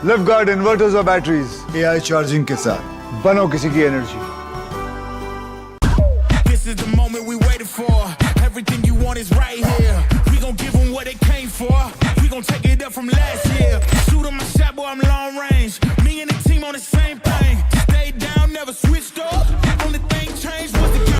Lift guard inverters और batteries AI charging के साथ बनो किसी की energy. This is the moment we waited for. Everything you want is right here. We gon' give them what they came for. We gon' take it up from last year. Shoot on my shot, boy, I'm long range. Me and the team on the same thing. Stayed down, never switched up. Only thing changed was the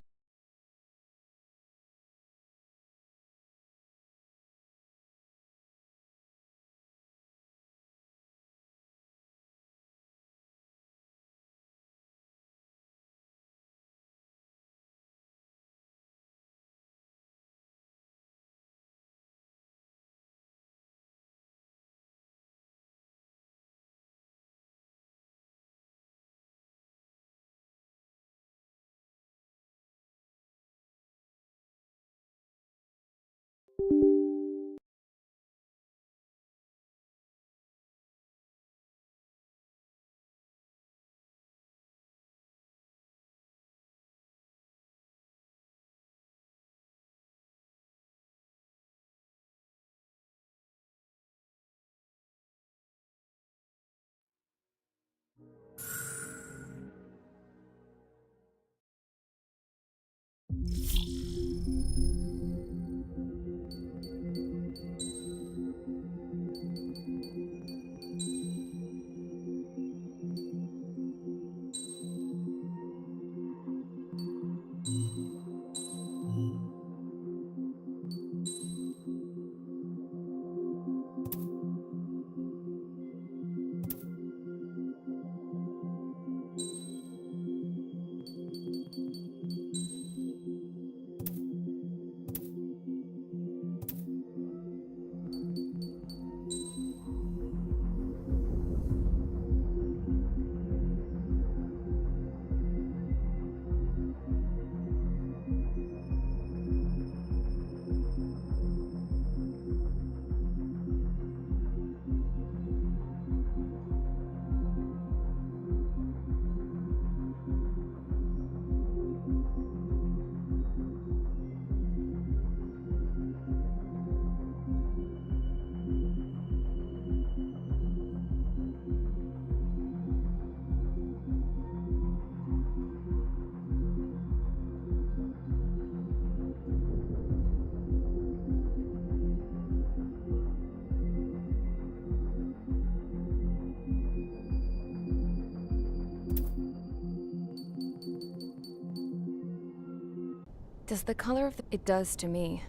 Does the color of it does to me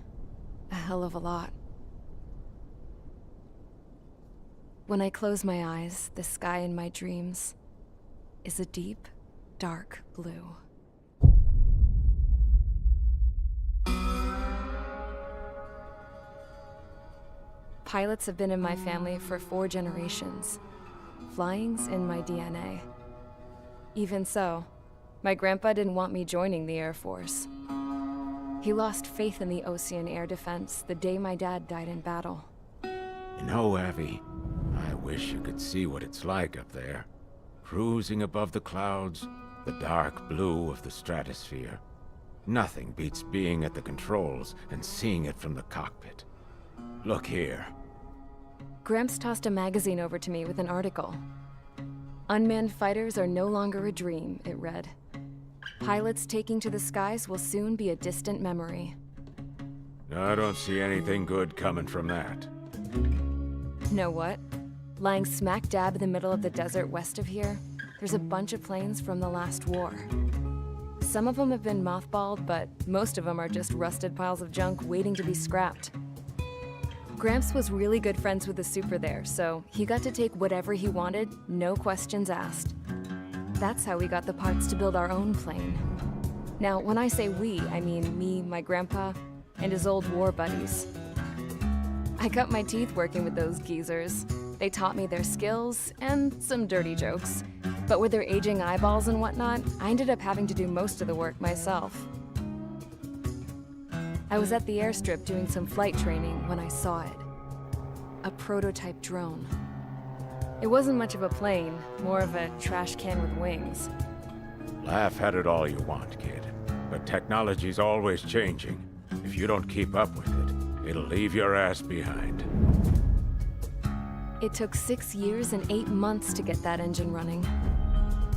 a hell of a lot. When I close my eyes, the sky in my dreams is a deep, dark blue. Pilots have been in my family for 4 generations. Flying's in my DNA. Even so, my grandpa didn't want me joining the Air Force. He lost faith in the Ocean Air Defense the day my dad died in battle. You know, Abby, I wish you could see what it's like up there. Cruising above the clouds, the dark blue of the stratosphere. Nothing beats being at the controls and seeing it from the cockpit. Look here. Gramps tossed a magazine over to me with an article. Unmanned fighters are no longer a dream, it read. Pilots taking to the skies will soon be a distant memory. I don't see anything good coming from that. Know what? Lying smack dab in the middle of the desert west of here, there's a bunch of planes from the last war. Some of them have been mothballed, but most of them are just rusted piles of junk waiting to be scrapped. Gramps was really good friends with the super there, so he got to take whatever he wanted, no questions asked. That's how we got the parts to build our own plane. Now, when I say we, I mean me, my grandpa, and his old war buddies. I cut my teeth working with those geezers. They taught me their skills, and some dirty jokes. But with their aging eyeballs and whatnot, I ended up having to do most of the work myself. I was at the airstrip doing some flight training when I saw it. A prototype drone. It wasn't much of a plane, more of a trash can with wings. Laugh at it all you want, kid. But technology's always changing. If you don't keep up with it, it'll leave your ass behind. It took 6 years and 8 months to get that engine running.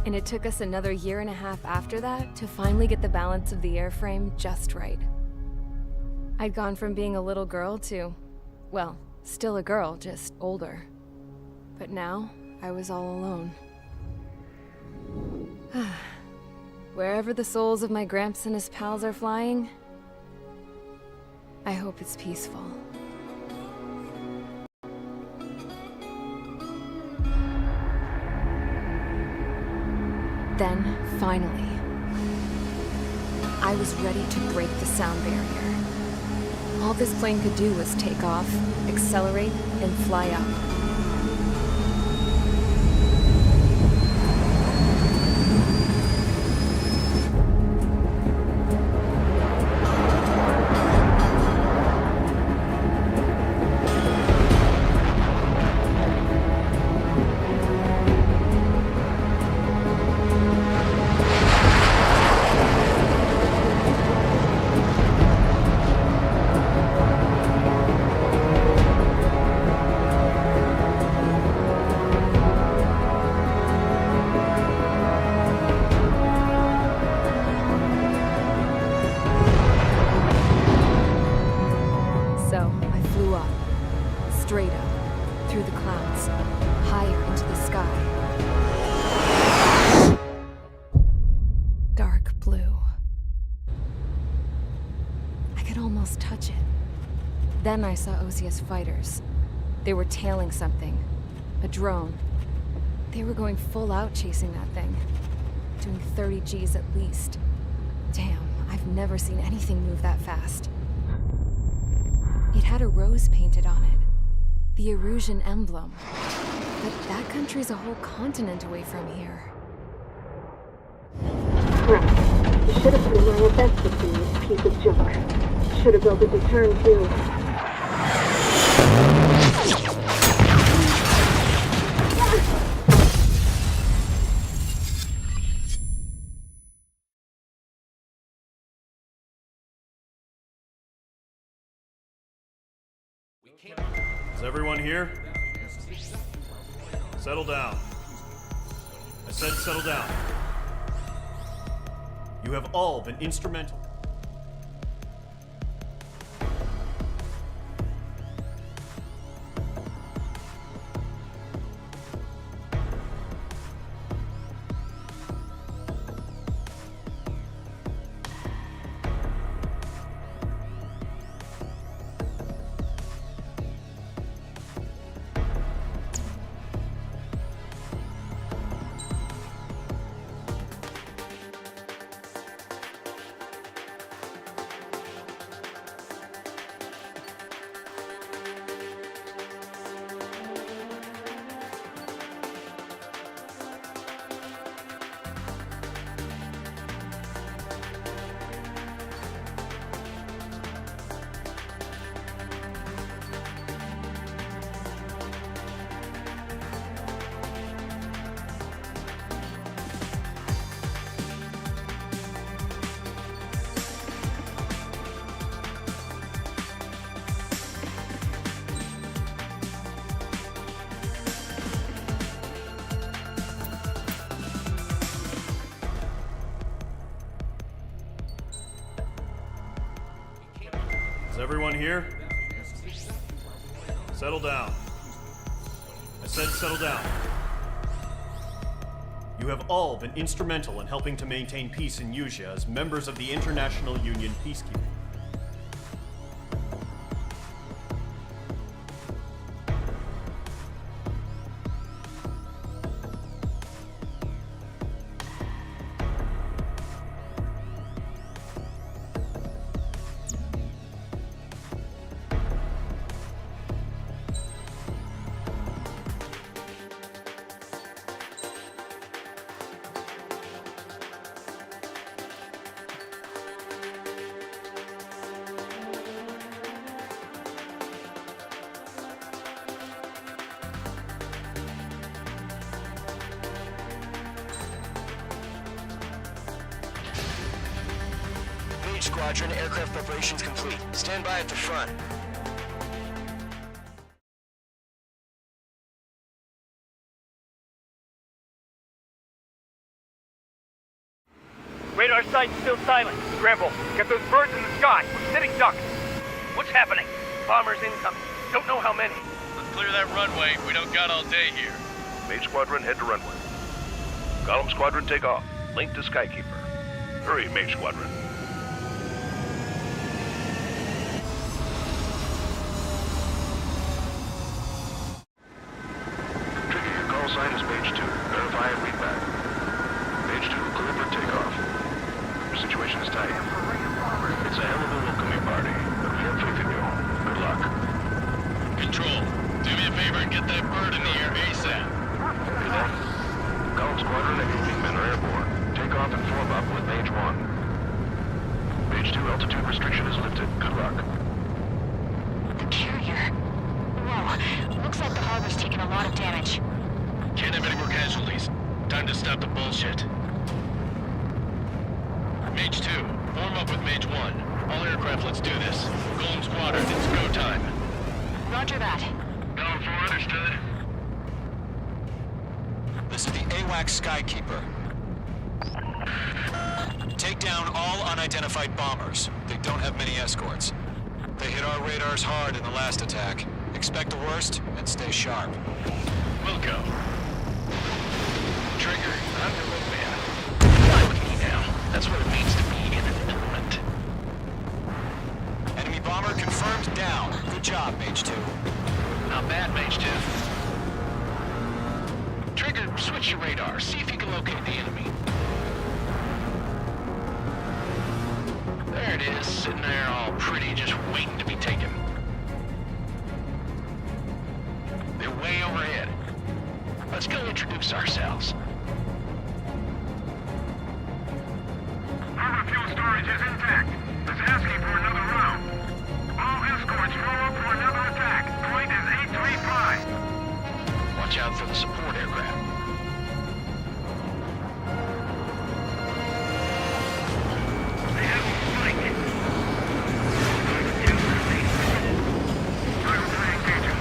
And it took us another 1.5 years after that to finally get the balance of the airframe just right. I'd gone from being a little girl to, well, still a girl, just older. But now, I was all alone. Wherever the souls of my Gramps and his pals are flying, I hope it's peaceful. Then, finally, I was ready to break the sound barrier. All this plane could do was take off, accelerate, and fly up. Straight up, through the clouds, higher into the sky. Dark blue. I could almost touch it. Then I saw Osia's fighters. They were tailing something. A drone. They were going full out chasing that thing. Doing 30 Gs at least. Damn, I've never seen anything move that fast. It had a rose painted on it. The Erusian emblem. But that country's a whole continent away from here. Right. You should have put in my event with this piece of junk. Should have built a deterrent too. Is everyone here? Settle down. I said settle down. You have all been instrumental. Everyone here? Settle down. I said settle down. You have all been instrumental in helping to maintain peace in Yuzha as members of the International Union Peacekeeping. Squadron, aircraft preparations complete. Stand by at the front. Radar site's still silent. Scramble. Get those birds in the sky. We're sitting ducks. What's happening? Bombers incoming. Don't know how many. Let's clear that runway. We don't got all day here. Mage Squadron, head to runway. Column Squadron, take off. Link to Skykeeper. Hurry, Mage Squadron. Trigger, your call sign is Mage 2. Verify and read back. Mage 2, clear for takeoff. Your situation is tight. It's a hell of a welcoming party, but we have faith in you. Good luck. Control, do me a favor and get that bird in the air ASAP. Good luck. Column Squadron and your wingmen are airborne. Take off and form up with Mage 1. Mage 2, altitude restriction is lifted. Good luck. The carrier. Whoa, looks like the harbor's taken a lot of damage. Can't have any more casualties. Time to stop the bullshit. Mage 2, form up with Mage 1. All aircraft, let's do this. Golem Squadron, it's go time. Roger that. Going for understood. This is the AWAC Skykeeper. Take down all unidentified bombers. They don't have many escorts. They hit our radars hard in the last attack. Expect the worst and stay sharp. We'll go. Trigger, I'm your wingman. Fly with me now. That's what it means to be in an element. Enemy bomber confirmed down. Good job, Mage 2. Not bad, Mage 2. Trigger, switch your radar. See if you can locate the enemy. There it is, sitting there all pretty, just waiting to be taken. They're way overhead. Let's go introduce ourselves. Our fuel storage is intact. It's asking for another round. All escorts roll up for another attack. Point is 835. Watch out for the support aircraft. They have a spike. Try to engage him.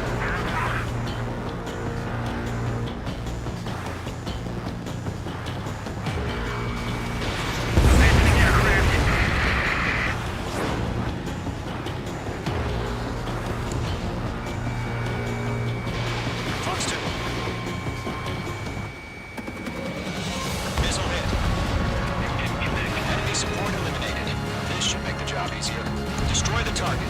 Fox 2. Missile hit. Enemy support eliminated. This should make the job easier. Destroy the target.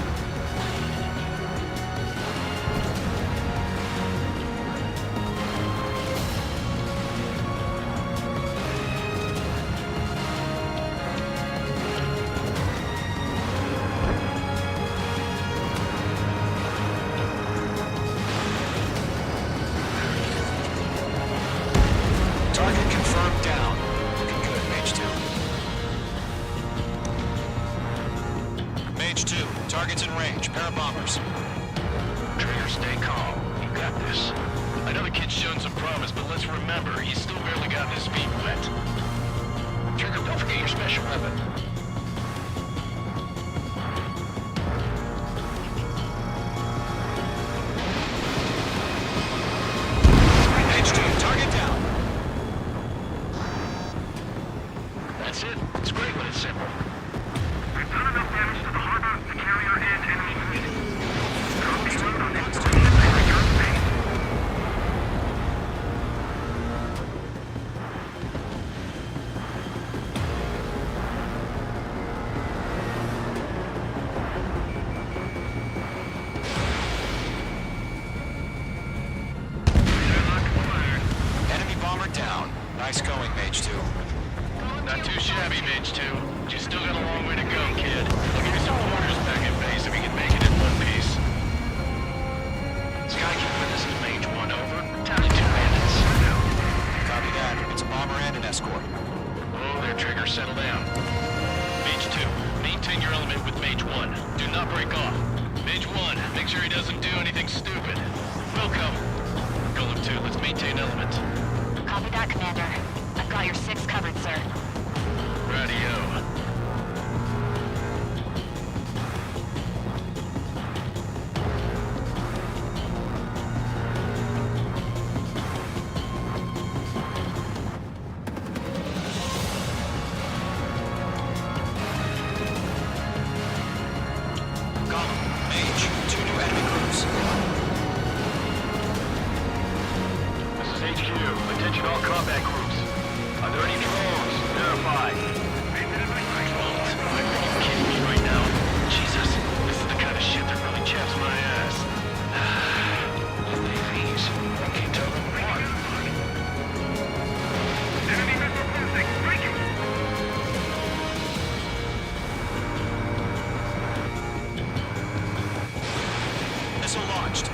Target confirmed down. Looking good, Mage 2. Mage 2, target's in range. Pair of bombers. Trigger, stay calm. You got this. I know the kid's shown some promise, but let's remember, he's still barely gotten his feet wet. Trigger, don't forget your special weapon. Mage 2, target down. That's it. It's great when it's simple. We've done enough damage to the harbor, the carrier, and enemy Nice going, Mage 2. Not too shabby, Mage 2. But you still got a long way to go, kid. I'll give you some pointers back at base if you can make it in one piece. Skykeeper, this is Mage 1, over. Tally 2 bandits. Copy that. It's a bomber and an escort. Oh, there, Trigger, settle down. Mage 2, maintain your element with Mage 1. Do not break off. Mage 1, make sure he doesn't do anything stupid. Welcome. Golem 2, let's maintain element. Copy that, Commander. I've got your 6 covered, sir. Radio. Mage, 2 new enemy groups. This is HQ. Attention all combat groups. Are there any drones? Verify. Are you kidding me right now? Jesus, this is the kind of shit that really chaps my ass. Please, I can't tell them apart. Enemy missile cruising, breaking! Missile launched.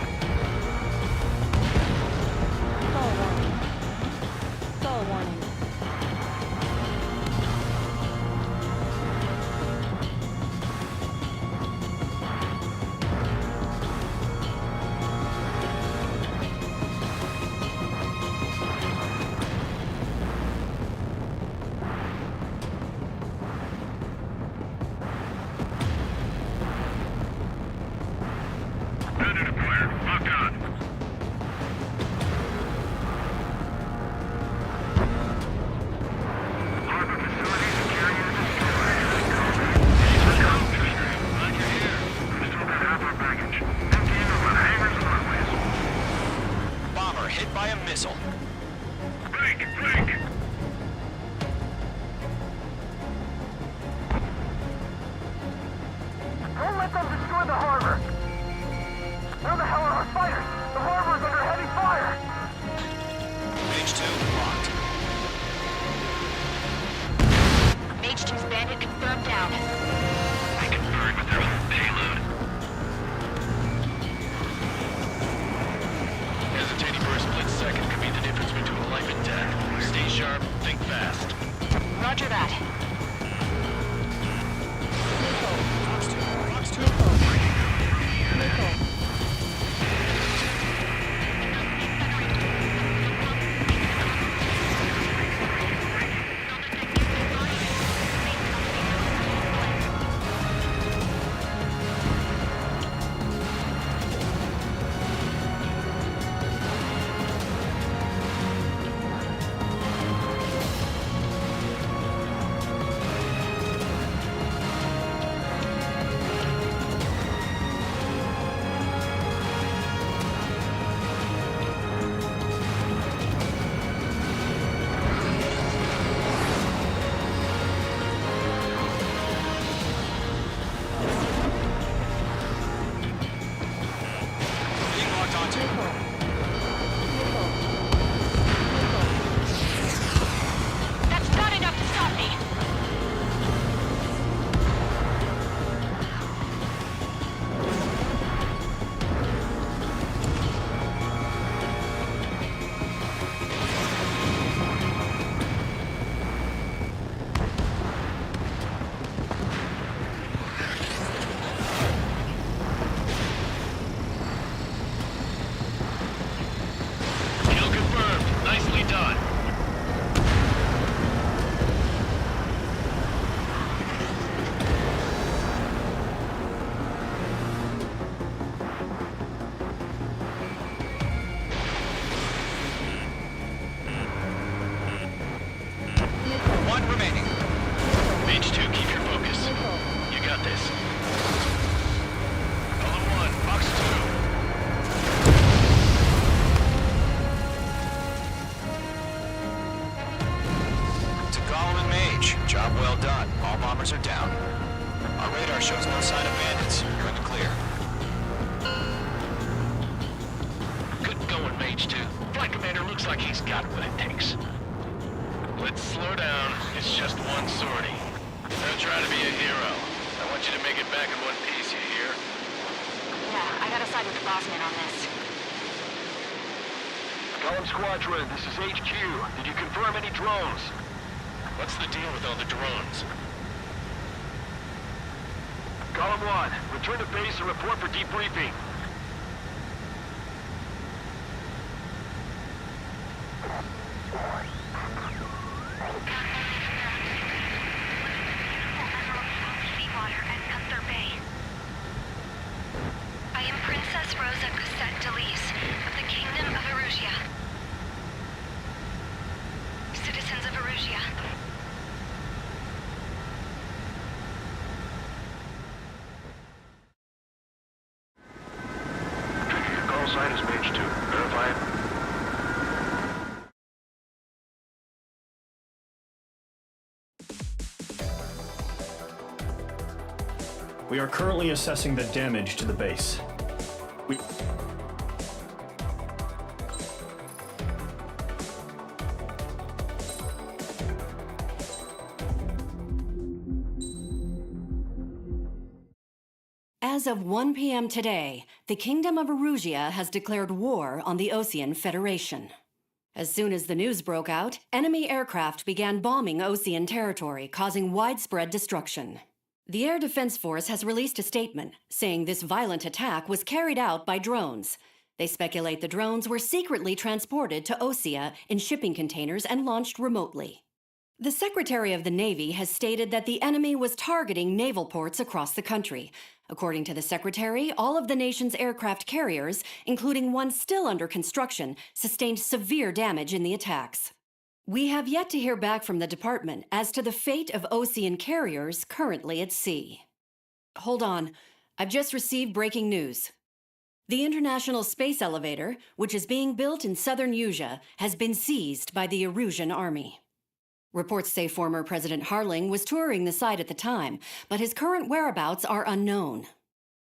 Predator deployer, locked on. Harbor facility security destroyed. Glad you're here. We still got half our baggage. Empty in over the hangars and runways. Bomber hit by a missile. Break, break! Don't let them destroy the harbor! Where the hell are our fighters? The harbor is under heavy fire! Mage 2 locked. Mage 2's bandit confirmed down. They can burn with their whole payload. Hesitating for a split second could be the difference between life and death. Stay sharp, think fast. Roger that. Being locked onto. That's not enough to stop me. Kill confirmed. Nicely done. One remaining. Mage 2, keep your focus. You got this. Golem 1, Box 2. To Golem and Mage. Job well done. All bombers are down. Our radar shows no sign of bandits. You're in the clear. Good going, Mage 2. Flight Commander looks like he's got what it takes. Let's slow down. It's just one sortie. Don't try to be a hero. I want you to make it back in one piece, you hear? Yeah, I gotta side with the boss man on this. Column Squadron, this is HQ. Did you confirm any drones? What's the deal with all the drones? Column 1, return to base and report for debriefing. I am Princess Rosa Cassette Delise of the Kingdom of Erusia. Citizens of Erusia. Your call sign is page 2. Verify it. We are currently assessing the damage to the base. As of 1 p.m. today, the Kingdom of Erusia has declared war on the Osean Federation. As soon as the news broke out, enemy aircraft began bombing Osean territory, causing widespread destruction. The Air Defense Force has released a statement saying this violent attack was carried out by drones. They speculate the drones were secretly transported to Osea in shipping containers and launched remotely. The Secretary of the Navy has stated that the enemy was targeting naval ports across the country. According to the Secretary, all of the nation's aircraft carriers, including one still under construction, sustained severe damage in the attacks. We have yet to hear back from the department as to the fate of Osean carriers currently at sea. Hold on, I've just received breaking news. The International Space Elevator, which is being built in southern Usea, has been seized by the Erusian Army. Reports say former President Harling was touring the site at the time, but his current whereabouts are unknown.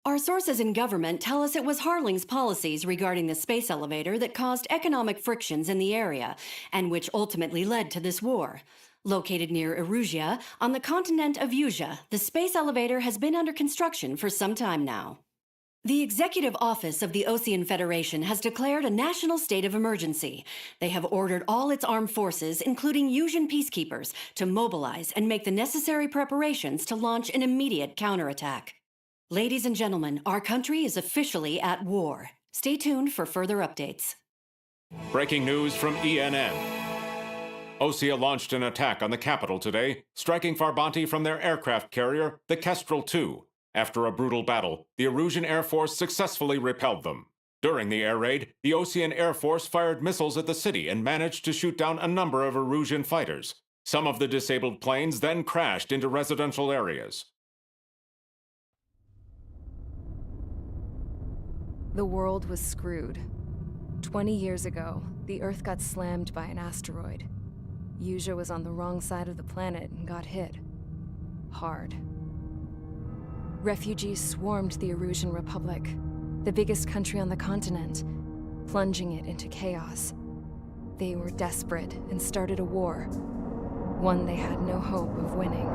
Our sources in government tell us it was Harling's policies regarding the space elevator that caused economic frictions in the area, and which ultimately led to this war. Located near Erusia, on the continent of Usea, the space elevator has been under construction for some time now. The Executive Office of the Osean Federation has declared a national state of emergency. They have ordered all its armed forces, including Usian peacekeepers, to mobilize and make the necessary preparations to launch an immediate counterattack. Ladies and gentlemen, our country is officially at war. Stay tuned for further updates. Breaking news from ENN. Osea launched an attack on the capital today, striking Farbanti from their aircraft carrier, the Kestrel II. After a brutal battle, the Erusian Air Force successfully repelled them. During the air raid, the Osean Air Force fired missiles at the city and managed to shoot down a number of Erusian fighters. Some of the disabled planes then crashed into residential areas. The world was screwed. 20 years ago, the Earth got slammed by an asteroid. Usea was on the wrong side of the planet and got hit. Hard. Refugees swarmed the Erusian Republic, the biggest country on the continent, plunging it into chaos. They were desperate and started a war, one they had no hope of winning.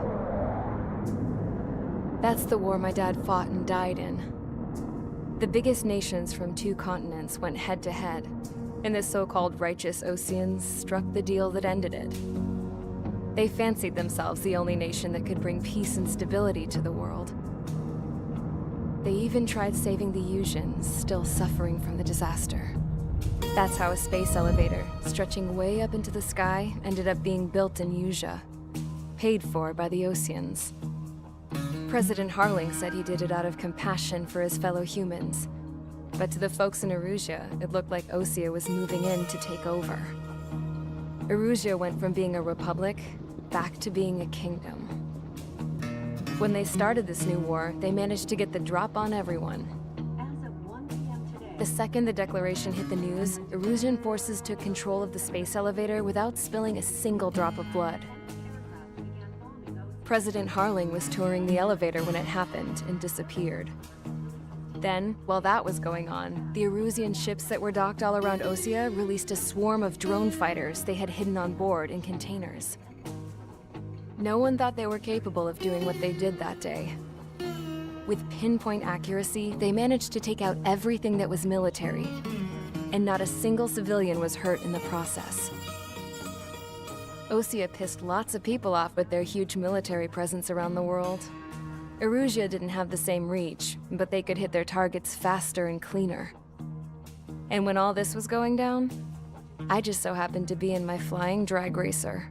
That's the war my dad fought and died in. The biggest nations from 2 continents went head-to-head, and the so-called righteous Oseans struck the deal that ended it. They fancied themselves the only nation that could bring peace and stability to the world. They even tried saving the Usians, still suffering from the disaster. That's how a space elevator, stretching way up into the sky, ended up being built in Usea, paid for by the Oseans. President Harling said he did it out of compassion for his fellow humans. But to the folks in Erusia, it looked like Osea was moving in to take over. Erusia went from being a republic back to being a kingdom. When they started this new war, they managed to get the drop on everyone. The second the declaration hit the news, Erusian forces took control of the space elevator without spilling a single drop of blood. President Harling was touring the elevator when it happened and disappeared. Then, while that was going on, the Erusian ships that were docked all around Osea released a swarm of drone fighters they had hidden on board in containers. No one thought they were capable of doing what they did that day. With pinpoint accuracy, they managed to take out everything that was military, and not a single civilian was hurt in the process. Osea pissed lots of people off with their huge military presence around the world. Erusia didn't have the same reach, but they could hit their targets faster and cleaner. And when all this was going down, I just so happened to be in my flying drag racer.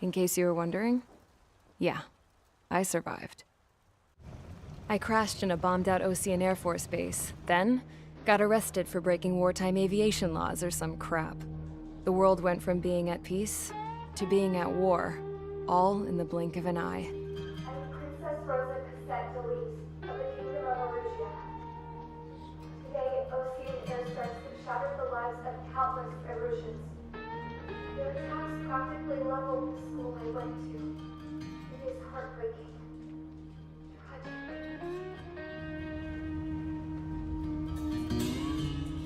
In case you were wondering, yeah, I survived. I crashed in a bombed-out Osean Air Force base, then got arrested for breaking wartime aviation laws or some crap. The world went from being at peace to being at war, all in the blink of an eye. I'm Princess Rosa Cassette Delise of the Kingdom of Erusia. Today, Osean airstrikes have shattered the lives of countless Erusians. Their attacks practically leveled the school I went to. It is heartbreaking.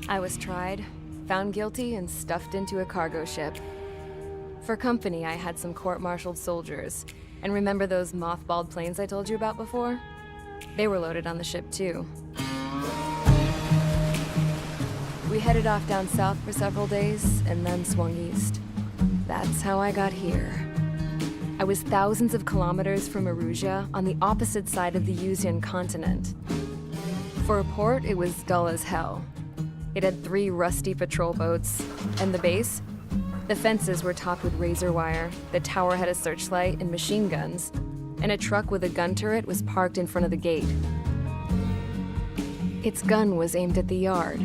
I was tried, found guilty, and stuffed into a cargo ship. For company, I had some court-martialed soldiers. And remember those mothballed planes I told you about before? They were loaded on the ship, too. We headed off down south for several days, and then swung east. That's how I got here. I was thousands of kilometers from Erusia, on the opposite side of the Yuzian continent. For a port, it was dull as hell. It had 3 rusty patrol boats, and the base? The fences were topped with razor wire, the tower had a searchlight and machine guns, and a truck with a gun turret was parked in front of the gate. Its gun was aimed at the yard.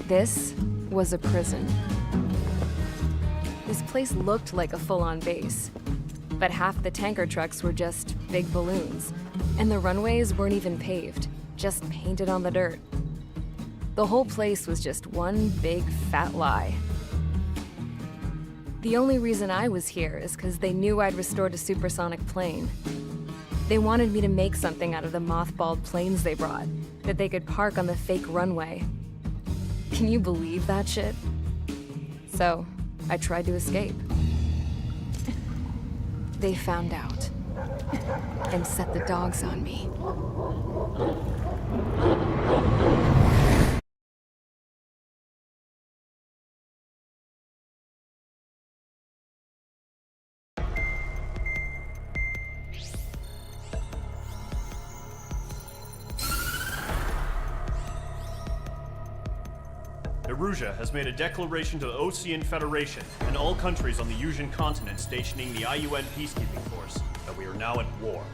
This was a prison. This place looked like a full-on base, but half the tanker trucks were just big balloons, and the runways weren't even paved, just painted on the dirt. The whole place was just one big fat lie. The only reason I was here is because they knew I'd restored a supersonic plane. They wanted me to make something out of the mothballed planes they brought, that they could park on the fake runway. Can you believe that shit? So, I tried to escape. They found out, and set the dogs on me. Erusia has made a declaration to the Osean Federation and all countries on the Yuzian continent stationing the IUN peacekeeping force that we are now at war.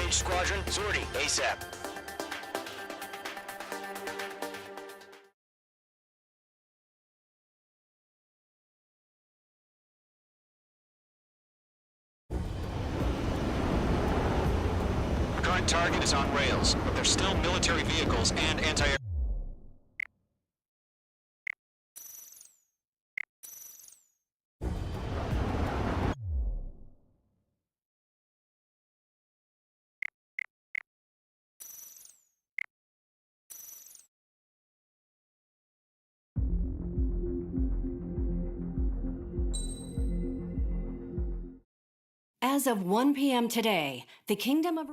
Squadron, sortie, ASAP. Current target is on rails, but there's still military vehicles and anti-air... As of 1 p.m. today, the Kingdom of...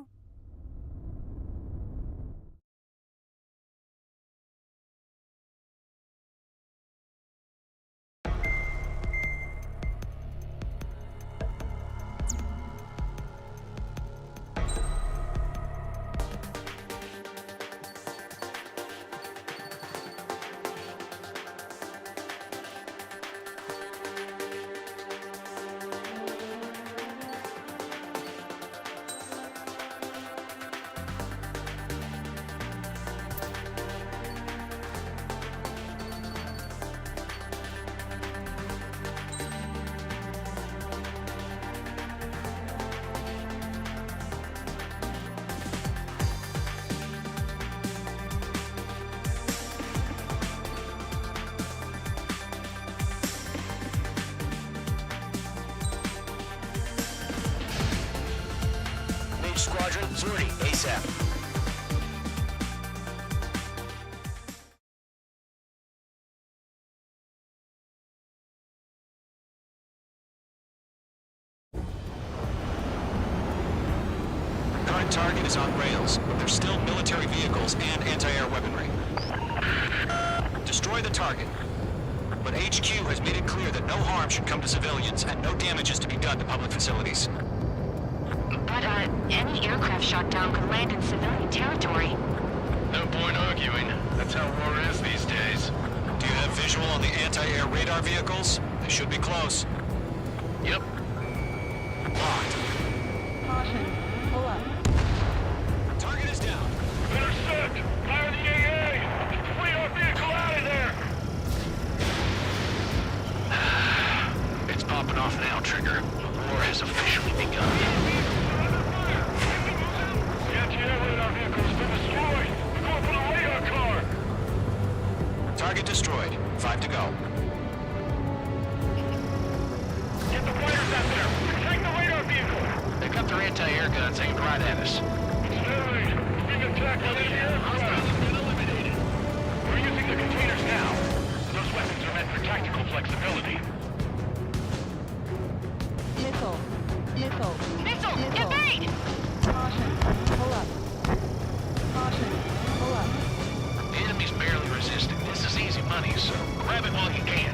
Squadron, Zordy, ASAP. Current target is on rails, but there's still military vehicles and anti-air weaponry. Destroy the target. But HQ has made it clear that no harm should come to civilians and no damage is to be done to public facilities. But, any aircraft shot down could land in civilian territory. No point arguing. That's how war is these days. Do you have visual on the anti-air radar vehicles? They should be close. Yep. Locked. Caution. Pull up. Target is down. Intercept! Fire the AA! Flee our vehicle out of there! It's popping off now, Trigger. The war has officially begun. The anti-air radar vehicle has been destroyed! We're going for the radar car! Target destroyed. 5 to go. Get the fighters out there! Protect the radar vehicle! They got their anti-air guns aimed right at us. Stanley, we're being attacked by enemy aircraft! Been eliminated. We're using the containers now. Those weapons are meant for tactical flexibility. Missile. Missile. Missile! Evade! Caution. Pull up. Caution. Pull up. The enemy's barely resisting. This is easy money, so grab it while you can.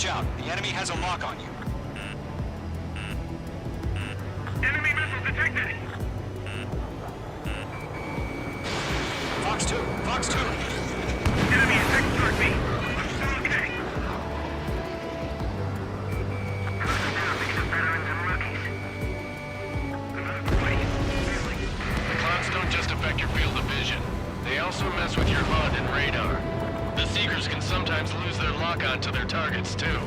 watch out. The enemy has a lock on you. Enemy missile detected! Fox 2, Fox 2. Enemy attacks toward me. I'm still okay. The clouds don't just affect your field of vision. They also mess with your HUD and radar. The Seekers can sometimes lose their lock-on to their targets, too.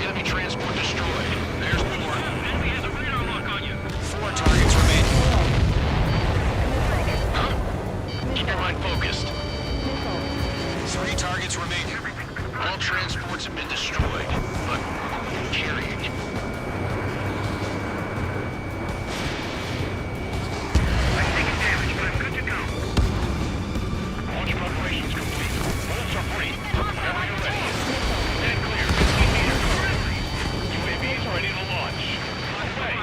Enemy transport destroyed. There's more. Enemy has a radar lock on you. 4 targets remaining. Huh? Keep your mind focused. 3 targets remaining. All transports have been destroyed, but carrying. I've taken damage, but I'm good to go. Launch preparations complete. Bolts are free. Whenever you're ready. Stand clear. 15 meters. UAVs ready to launch. Away.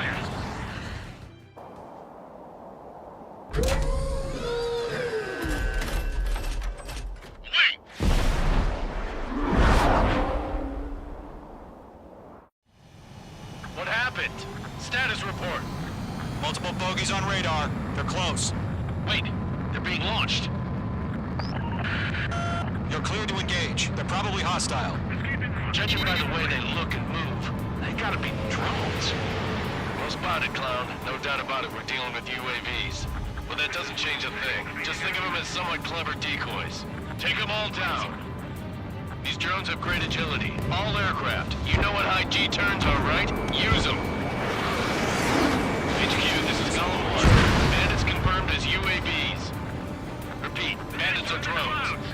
What happened? Status report. Multiple bogies on radar. They're close. Wait, they're being launched. You're cleared to engage. They're probably hostile. Judging by the way they look and move, they gotta be drones. Well spotted, clown. No doubt about it, we're dealing with UAVs. But that doesn't change a thing. Just think of them as somewhat clever decoys. Take them all down. These drones have great agility. All aircraft. You know what high G turns are, right? Use them. HQ, this is Column 1. Bandits confirmed as UAVs. Repeat, bandits are drones.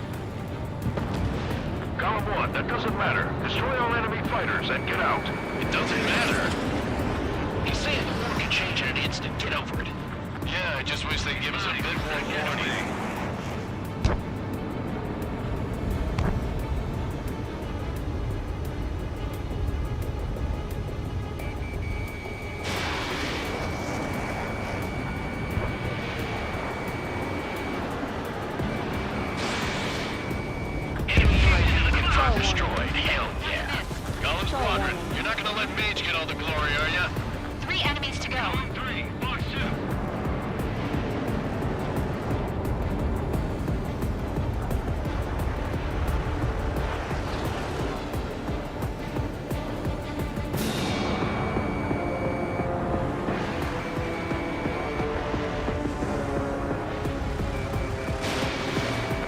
Column 1, that doesn't matter. Destroy all enemy fighters and get out. It doesn't matter. He's saying the war can change in an instant. Get over it. Yeah, I just wish they'd give us a bit more warning. Enemy UAV confirmed destroyed. Hell yeah. Golem Squadron, you're not gonna let Mage get all the glory, are ya? 3 enemies to go. 3, box 2.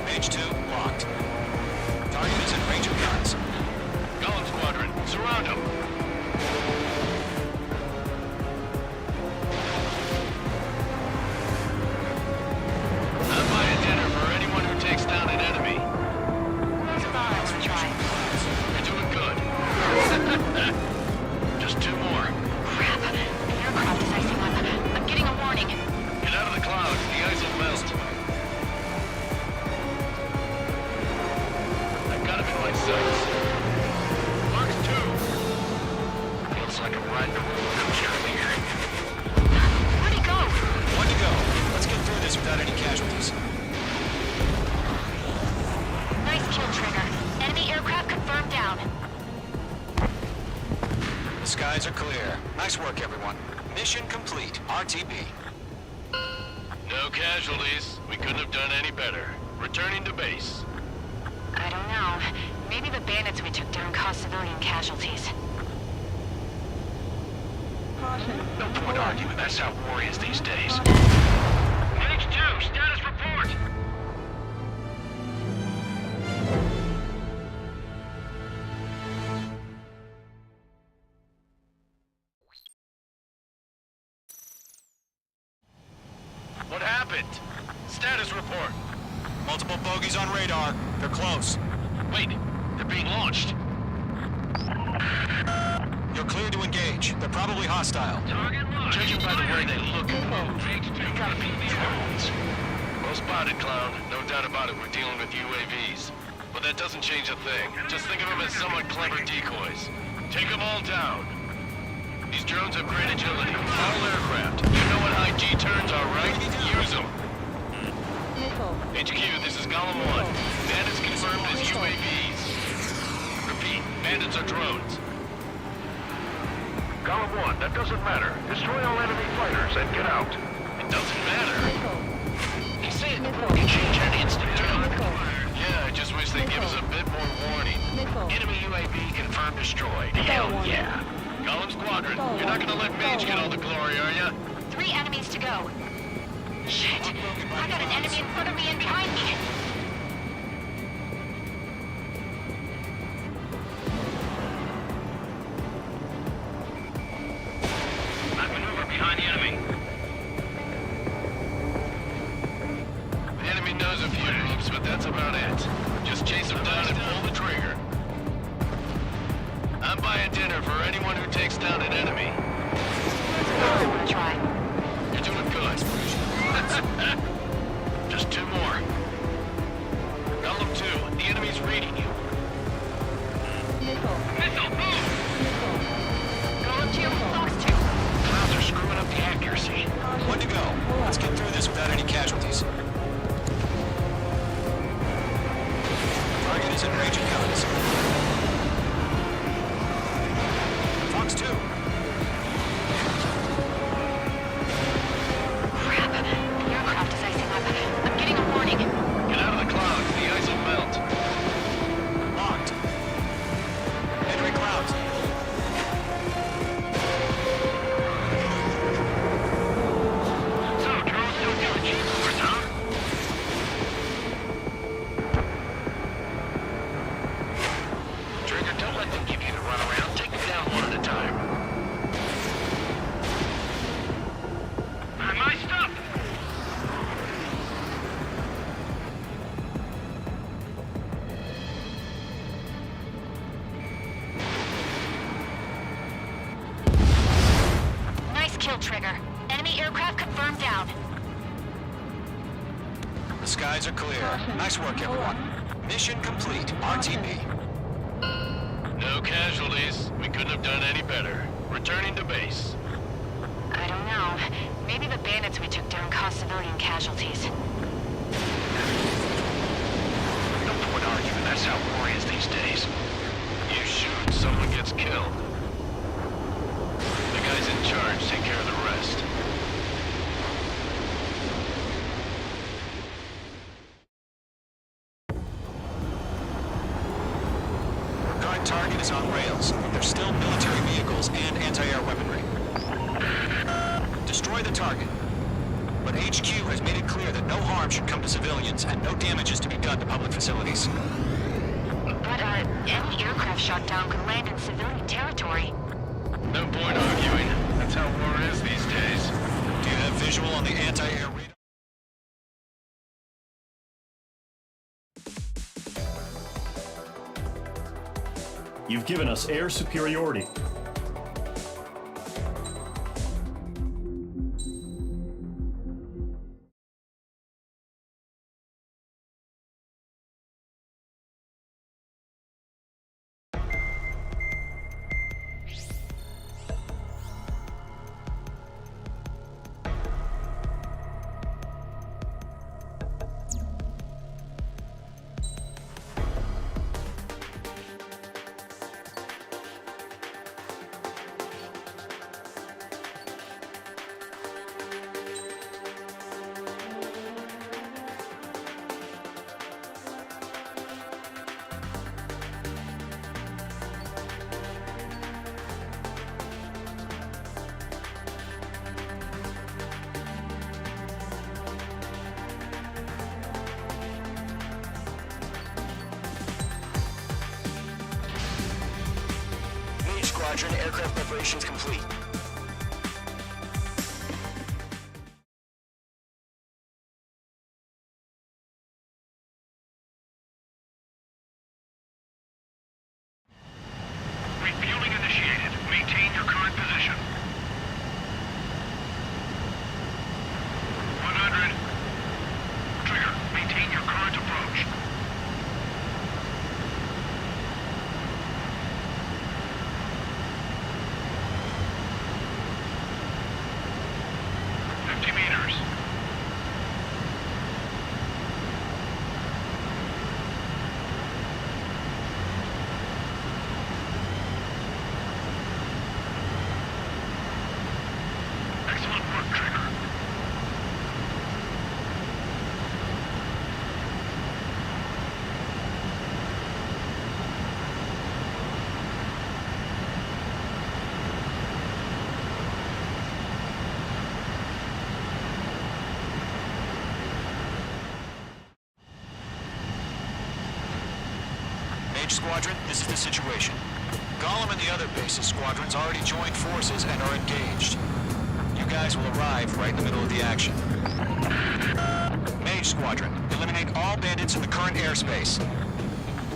Page 2, locked. Target is in range of guns. Golem Squadron, surround them. I'm buying dinner for anyone who takes down an enemy. Let's try. You're doing good. Just 2 more. Crap. The aircraft is icing up. I'm getting a warning. Get out of the clouds. The ice will melt. I've got him in my sights. Box 2. Looks like a ride the roller coaster in here. Where'd he go? 1 to go. Let's get through this without any casualties. Nice kill, Trigger. Enemy aircraft confirmed down. The skies are clear. Nice work, everyone. Mission complete. RTB. No casualties. We couldn't have done any better. Returning to base. I don't know. Maybe the bandits we took down caused civilian casualties. Caution. No point arguing. That's how war is these days. H2, status report. What happened? Status report. Multiple bogies on radar. They're close. Wait, they're being launched. You're cleared to engage. They're probably hostile. Judging by the way they look and move, they gotta be drones. Well spotted, clown. No doubt about it, we're dealing with UAVs. But that doesn't change a thing. Just think of them as somewhat clever decoys. Take them all down. These drones have great agility. All aircraft. You know what high G turns are, right? Use them. HQ, this is Column 1. Bandits confirmed as UAVs. Repeat, bandits are drones. Column 1, that doesn't matter. Destroy all enemy fighters and get out. It doesn't matter. He's saying the war can change in an instant. Yeah, I just wish they'd give us a bit more warning. Enemy UAV confirmed destroyed. Hell yeah. Golem Squadron, you're not gonna let Mage get all the glory, are ya? 3 enemies to go. Shit. I got an enemy in front of me and behind me. anyone who takes down an enemy. I want to try. You're doing good. Just 2 more. Golem 2, the enemy's reading you. Missile. Missile, move! Golem 2, Fox 2. Clouds are screwing up the accuracy. One to go. Let's get through this without any casualties. Target is in range of guns. Fox 2. Crap. The aircraft is icing up. I'm getting a warning. Get out of the clouds, the ice will melt. Locked. Entering clouds. So, drones don't do a G-force, huh? Trigger, don't let them give you the runaround. Take them down one at a time. My stuff! Nice kill, Trigger. Enemy aircraft confirmed down. The skies are clear. Nice work, everyone. Mission complete. RTB. No casualties. We couldn't have done any better. Returning to base. I don't know. Maybe the bandits we took down caused civilian casualties. No point arguing. That's how war is these days. You shoot, someone gets killed. The guys in charge take care of the rest. Current target is on rails. There's still military vehicles and anti-air weaponry. Destroy the target. But HQ has made it clear that no harm should come to civilians and no damage is to be done to public facilities. But, any aircraft shot down could land in civilian territory. No point arguing. That's how war is these days. Do you have visual on the anti-air radar? You've given us air superiority. Squadron, aircraft preparations complete. Refueling initiated. Maintain your current position. 100. Trigger, maintain your current approach. Squadron, this is the situation. Golem and the other bases squadrons already joined forces and are engaged. You guys will arrive right in the middle of the action. Mage Squadron, eliminate all bandits in the current airspace.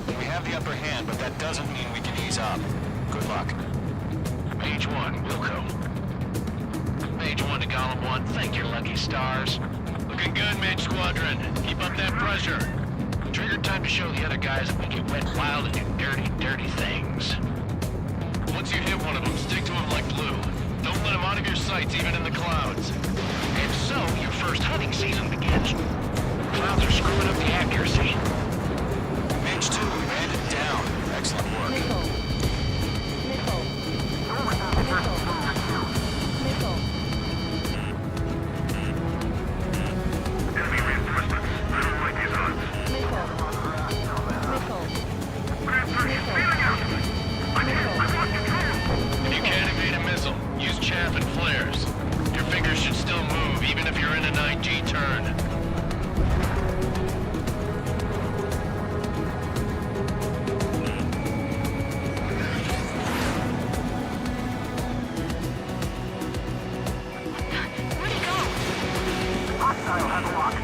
We have the upper hand, but that doesn't mean we can ease up. Good luck. Column 1. Thank your lucky stars. Looking good, Mage Squadron. Keep up that pressure. Trigger time to show the other guys that we can wet wild and do dirty, dirty things. Once you hit one of them, stick to him like glue. Don't let him out of your sights, even in the clouds. And so, your first hunting season begins. Clouds are screwing up the accuracy. Mage 2, we ran it down. Excellent work. Enemy reinforcements. I don't like these odds. Feeling out. I lost control. If you can't evade a missile, use chaff and flares. Your fingers should still move, even if you're in a 9G turn. Where'd he go? Hostile has a lock.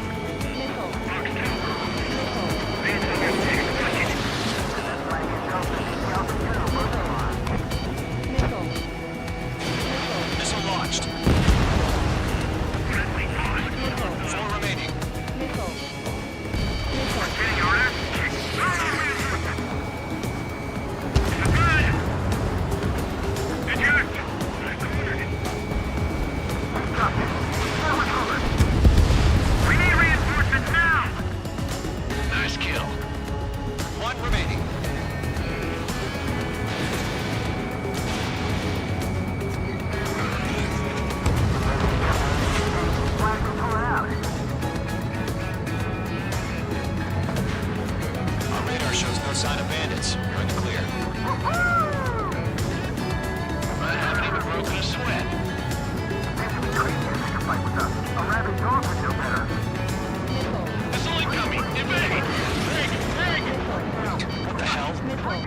Missile launched. 4 remaining. Getting your ass kicked. Good. Eject. We need reinforcements now. Nice kill. 1 remaining. Our radar shows no sign of bandits. You're in the clear. I haven't even broken a sweat. Missile incoming! Evade! What the hell?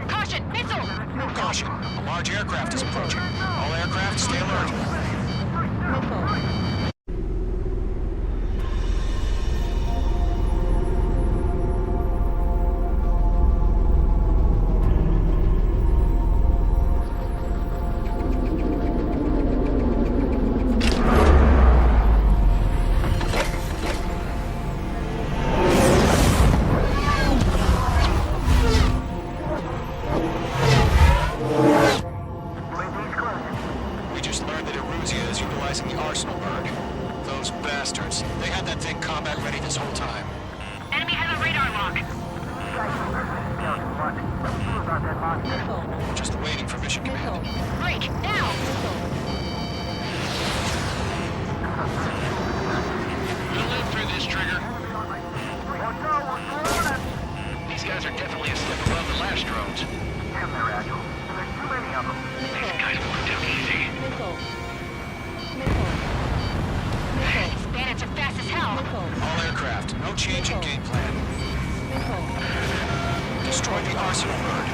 Caution! Missile! Caution! A large aircraft is approaching. All aircraft, stay alert. We just learned that Eruzia is utilizing the arsenal bird. Those bastards. They had that thing combat ready this whole time. Enemy has a radar lock. Just waiting for mission command. Break! Now! We'll live through this, Trigger. These guys are definitely a step above the last drones. These guys won't do easy. These bandits are fast as hell. All aircraft, no change in game plan. Destroy the arsenal bird.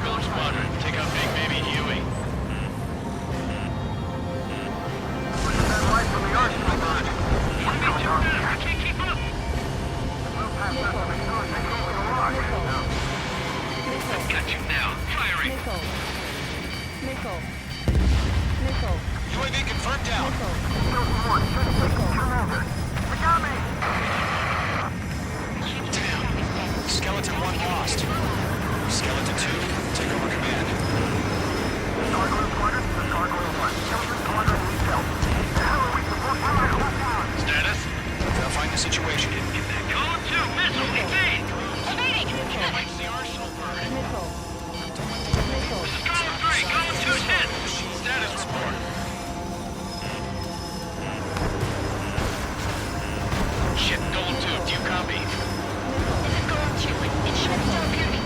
Go Squadron, take out Big Baby Huey. Enemy too fast. I can't keep up. Got you now. Firing. UAV confirmed down. Damn. Skeleton 1 lost. Skeleton 2, take over command. Status? Verifying the situation. Column 2, missile, evade! Evading! Breaks the arsenal bird. This is Column 3, Column 2's hit. Status report. Shit, Column 2, do you copy? This is Golem 2. It should still appear to be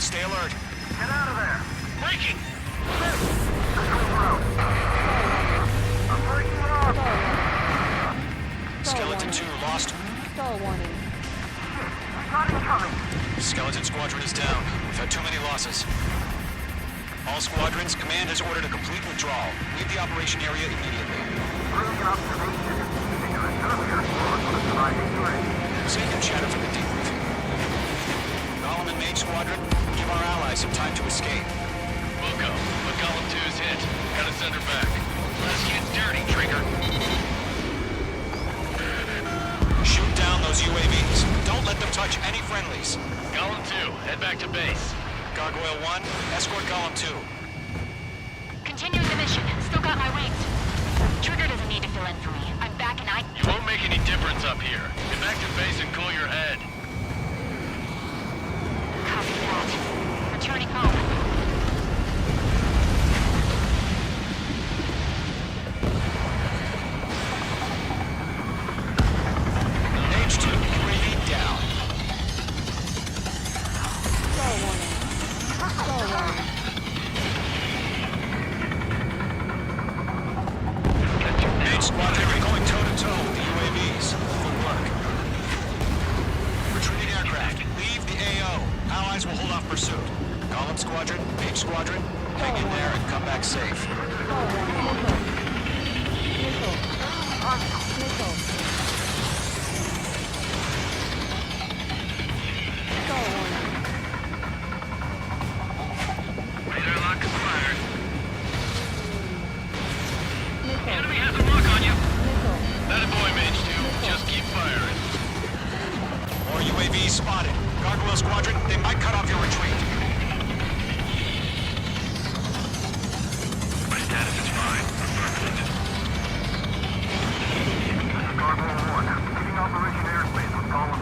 Stay alert. Get out of there! Breaking! I'm breaking up! Skeleton 2 lost. Stall warning. We got incoming! Skeleton Squadron is down. We've had too many losses. All squadrons, command has ordered a complete withdrawal. Leave the operation area immediately. Brilliant observation. Earlier, was surviving threat. Save your chatter for the debriefing. Golem and Mage Squadron, give our allies some time to escape. We'll go, but Golem 2's hit. Gotta send her back. Let's get dirty, Trigger. Shoot down those UAVs. Don't let them touch any friendlies. Golem 2, head back to base. Gargoyle 1, escort Golem 2. Continuing the mission. Still got my wings. Trigger doesn't need to fill in for me. I'm back and You won't make any difference up here. Get back to base and cool your head. Copy that. Returning home. H2, UAV down. Stall warning. Stall warning. Mage Squadron, we're going toe-to-toe with the UAVs. Good work. Retreating aircraft, leave the AO. Allies will hold off pursuit. Golem Squadron, Mage Squadron, hang in there and come back safe. Stall warning. Missile. Missile. Missile. Stall warning. Radar lock acquired. Missile. Enemy has a lock on you. Missile. That a boy, Mage 2. Just keep firing. More UAVs spotted. Gargoyle Squadron, they might cut off your retreat. My status is fine. Affirmative. Gargoyle 1, leading Operation Airspace with Golem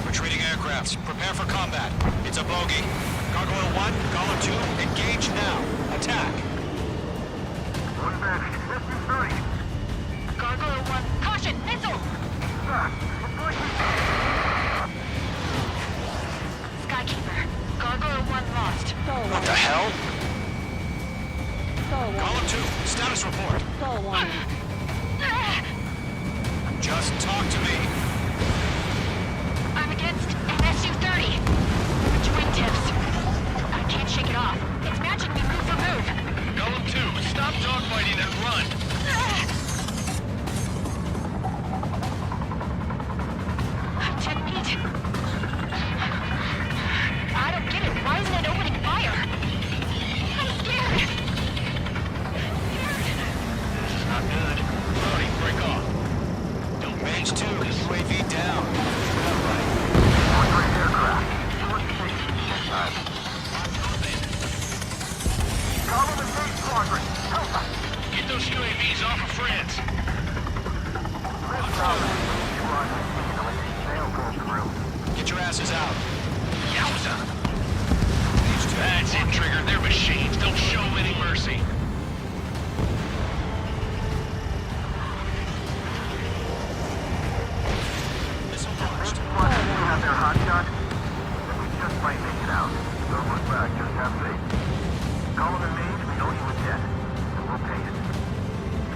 2. Retreating aircrafts, prepare for combat. It's a bogey. Gargoyle 1, Golem 2, engage now. Attack. One back. Distance 30. Gargoyle 1. Caution! Missile! Skykeeper. Gargoyle 1 lost. Stall What warning. the hell? Stall warning. Golem 2, status report. Stall warning. Just talk to me. I'm against MSU-30. Which wingtips? I can't shake it off. It's matching me move for move. Golem 2, stop dogfighting and run. I'm 10 feet. I don't get it. Why isn't it opening fire? I'm scared. This is not good. Brody, break off. Don't Mage 2, UAV down. Right. Great aircraft. This time. Golem and Mage Squadron, help us. Get those UAVs off of France. Get your asses out. Yowza. That's it, Trigger. They're machines. Don't show any mercy. Missile launched. Have their hot shot? Then we just might make it out. Don't look back, just have faith. Golem and Mage, we know you were dead. And we'll pay it.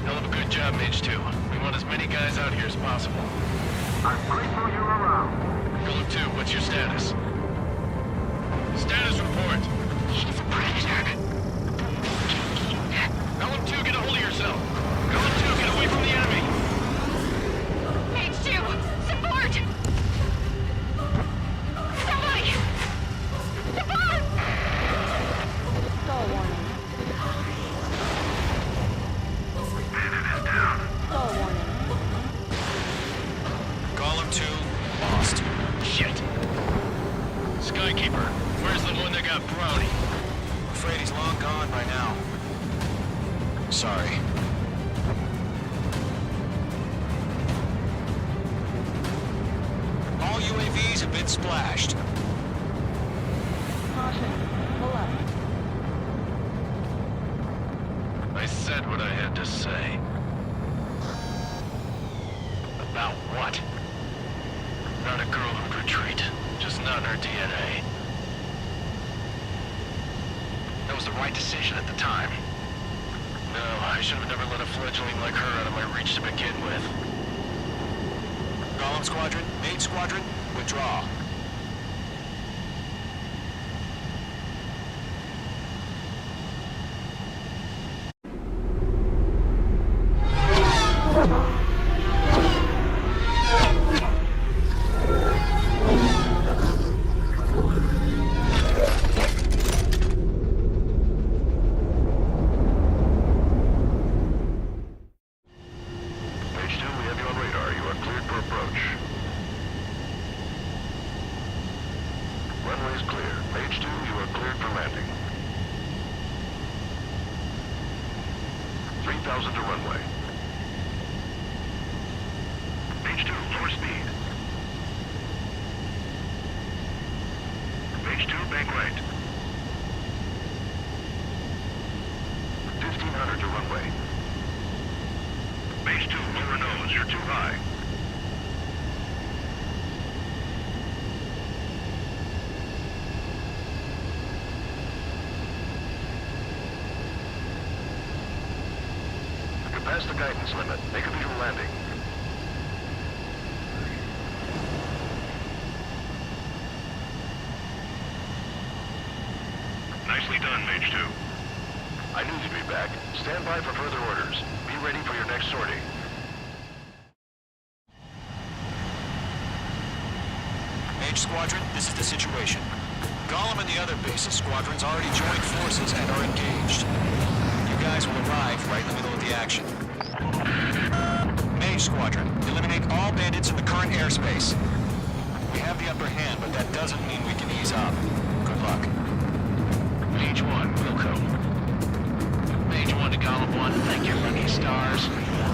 Hell of a good job, Mage 2. We want as many guys out here as possible. I'm grateful you're around. Golem 2, what's your status? Status report. He's a predator. Golem 2, get a hold of yourself. Golem 2, get away from the enemy. Mage 2, support! Somebody! Support! Stall warning. Stall warning. Golem 2, lost. Shit. Skykeeper, where's the one that got Brownie? I'm afraid he's long gone by now. Sorry. All UAVs have been splashed. Caution. Pull up. I said what I had to say. About what? Not a girl who'd retreat. Just not not in her DNA. That was the right decision at the time. No, I should have never let a fledgling like her out of my reach to begin with. Golem Squadron, Mage Squadron, withdraw. Mage 2, we have you on radar. You are cleared for approach. Runway is clear. Mage 2, you are cleared for landing. 3,000 to runway. Mage 2, lower speed. Mage 2, bank right. 1,500 to runway. Mage 2, lower nose, you're too high. You're past the guidance limit. Make a visual landing. Nicely done, Mage 2. I knew you'd be back. Stand by for further orders. Be ready for your next sortie. Mage Squadron, this is the situation. Golem and the other bases squadrons already joined forces and are engaged. You guys will arrive right in the middle of the action. Mage Squadron, eliminate all bandits in the current airspace. We have the upper hand, but that doesn't mean we can ease up. Good luck. Mage 1, Wilco. Mage 1 to Golem 1, thank your lucky stars.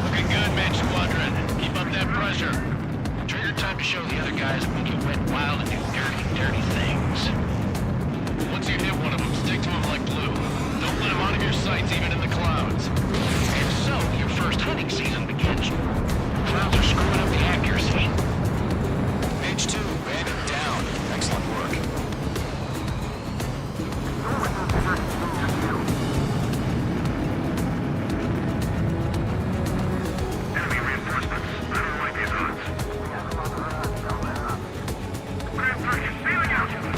Looking good, Mage Squadron. Keep up that pressure. Trigger time to show the other guys that we can wet wild and do dirty, dirty things. Once you hit one of them, stick to him like glue. Don't let him out of your sights, even in the clouds. And so, your first hunting season begins.